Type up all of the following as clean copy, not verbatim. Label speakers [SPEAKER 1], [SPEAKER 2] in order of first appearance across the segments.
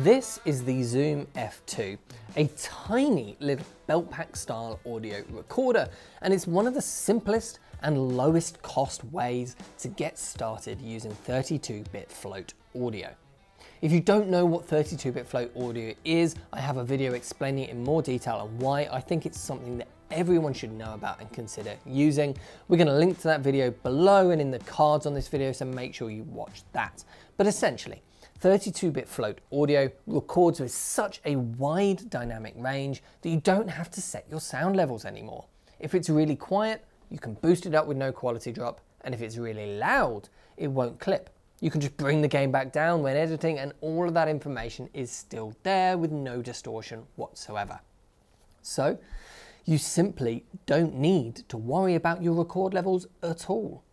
[SPEAKER 1] This is the Zoom F2, a tiny little belt pack style audio recorder, and it's one of the simplest and lowest cost ways to get started using 32-bit float audio. If you don't know what 32-bit float audio is, I have a video explaining it in more detail and why I think it's something that everyone should know about and consider using. We're going to link to that video below and in the cards on this video, so make sure you watch that. But essentially, 32-bit float audio records with such a wide dynamic range that you don't have to set your sound levels anymore. If it's really quiet, you can boost it up with no quality drop, and if it's really loud, it won't clip. You can just bring the gain back down when editing, and all of that information is still there with no distortion whatsoever. So you simply don't need to worry about your record levels at all.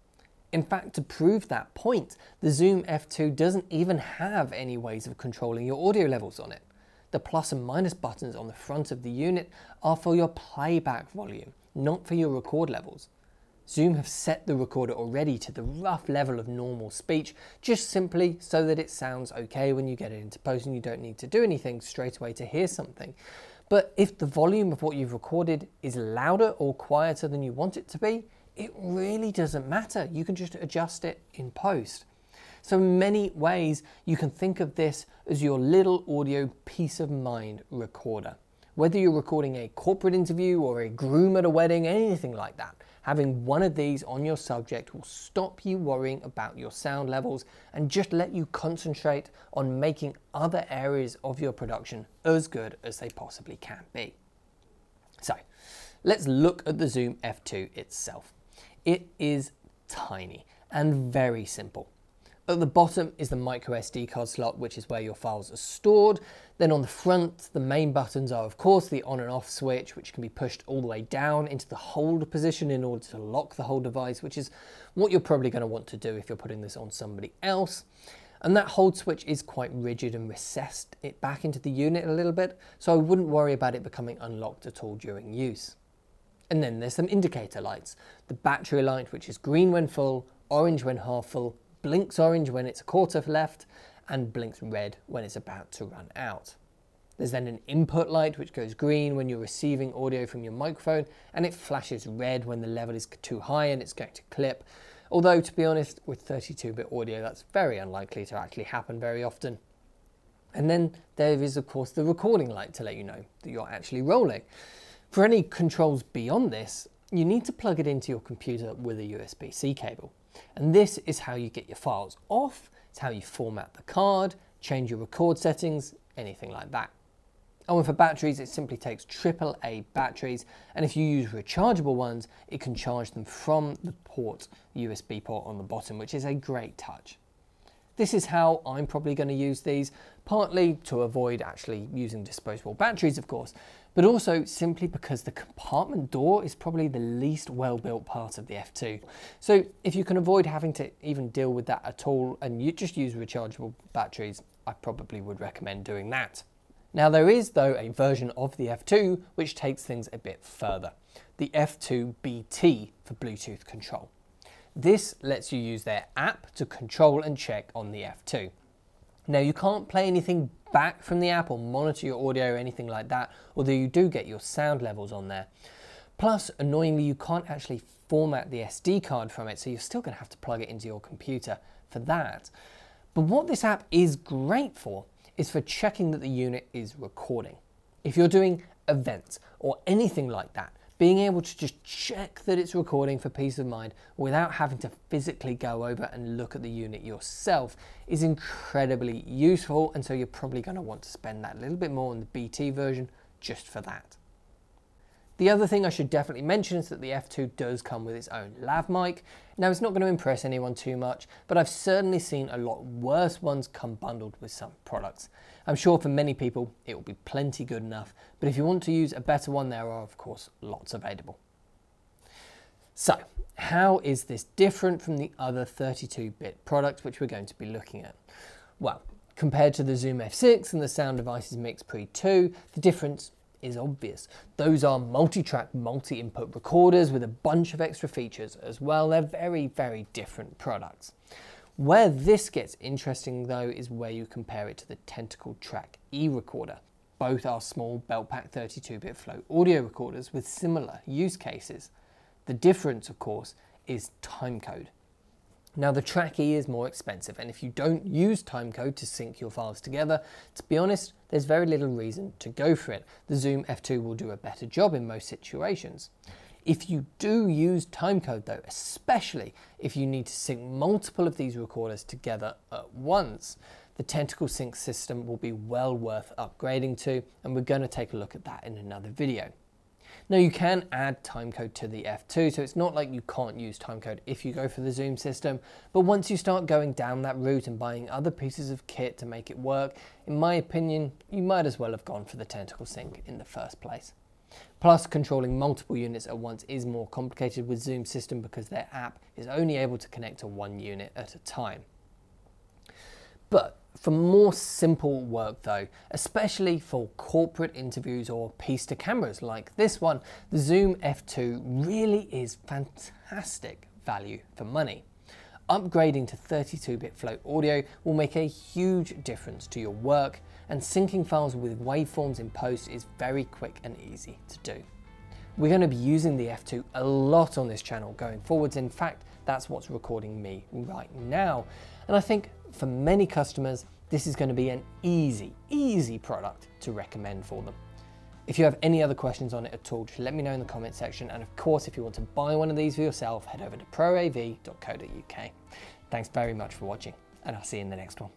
[SPEAKER 1] In fact, to prove that point, the Zoom F2 doesn't even have any ways of controlling your audio levels on it. The plus and minus buttons on the front of the unit are for your playback volume, not for your record levels. Zoom have set the recorder already to the rough level of normal speech, just simply so that it sounds okay when you get it into post and you don't need to do anything straight away to hear something. But if the volume of what you've recorded is louder or quieter than you want it to be, it really doesn't matter. You can just adjust it in post. So in many ways, you can think of this as your little audio peace of mind recorder. Whether you're recording a corporate interview or a groom at a wedding, anything like that, having one of these on your subject will stop you worrying about your sound levels and just let you concentrate on making other areas of your production as good as they possibly can be. So let's look at the Zoom F2 itself. It is tiny and very simple. At the bottom is the micro SD card slot, which is where your files are stored. Then on the front, the main buttons are of course the on and off switch, which can be pushed all the way down into the hold position in order to lock the whole device, which is what you're probably going to want to do if you're putting this on somebody else. And that hold switch is quite rigid and recessed it back into the unit a little bit, so I wouldn't worry about it becoming unlocked at all during use. And then there's some indicator lights. The battery light, which is green when full, orange when half full, blinks orange when it's a quarter left, and blinks red when it's about to run out. There's then an input light which goes green when you're receiving audio from your microphone, and it flashes red when the level is too high and it's going to clip. Although, to be honest, with 32-bit audio, that's very unlikely to actually happen very often. And then there is, of course, the recording light to let you know that you're actually rolling. For any controls beyond this, you need to plug it into your computer with a USB-C cable. And this is how you get your files off, it's how you format the card, change your record settings, anything like that. And for batteries, it simply takes AAA batteries, and if you use rechargeable ones, it can charge them from the USB port on the bottom, which is a great touch. This is how I'm probably going to use these, partly to avoid actually using disposable batteries, of course, but also simply because the compartment door is probably the least well-built part of the F2. So if you can avoid having to even deal with that at all and you just use rechargeable batteries, I probably would recommend doing that. Now there is, though, a version of the F2 which takes things a bit further, the F2 BT for Bluetooth control. This lets you use their app to control and check on the F2. Now you can't play anything back from the app or monitor your audio or anything like that, although you do get your sound levels on there. Plus, annoyingly, you can't actually format the SD card from it, so you're still going to have to plug it into your computer for that. But what this app is great for is for checking that the unit is recording. If you're doing events or anything like that, being able to just check that it's recording for peace of mind without having to physically go over and look at the unit yourself is incredibly useful, and so you're probably going to want to spend that little bit more on the BT version just for that. The other thing I should definitely mention is that the F2 does come with its own Lav Mic. Now it's not going to impress anyone too much, but I've certainly seen a lot worse ones come bundled with some products. I'm sure for many people it will be plenty good enough, but if you want to use a better one, there are of course lots available. So how is this different from the other 32-bit products which we're going to be looking at? Well, compared to the Zoom F6 and the Sound Devices Mix Pre 2, the difference is obvious. Those are multi-track, multi-input recorders with a bunch of extra features as well. They're very, very different products. Where this gets interesting though is where you compare it to the Timecode Track E recorder. Both are small belt pack 32-bit float audio recorders with similar use cases. The difference, of course, is timecode. Now the Track E is more expensive, and if you don't use timecode to sync your files together, to be honest, there's very little reason to go for it. The Zoom F2 will do a better job in most situations. If you do use timecode though, especially if you need to sync multiple of these recorders together at once, the Tentacle Sync system will be well worth upgrading to, and we're going to take a look at that in another video. Now you can add timecode to the F2, so it's not like you can't use timecode if you go for the Zoom system, but once you start going down that route and buying other pieces of kit to make it work, in my opinion, you might as well have gone for the Tentacle Sync in the first place. Plus, controlling multiple units at once is more complicated with Zoom system because their app is only able to connect to one unit at a time. But for more simple work though, especially for corporate interviews or piece to cameras like this one, the Zoom F2 really is fantastic value for money. Upgrading to 32-bit float audio will make a huge difference to your work, and syncing files with waveforms in post is very quick and easy to do. We're going to be using the F2 a lot on this channel going forwards. In fact, that's what's recording me right now. And I think for many customers, this is going to be an easy product to recommend for them. If you have any other questions on it at all, just let me know in the comment section. And of course, if you want to buy one of these for yourself, head over to proav.co.uk. Thanks very much for watching, and I'll see you in the next one.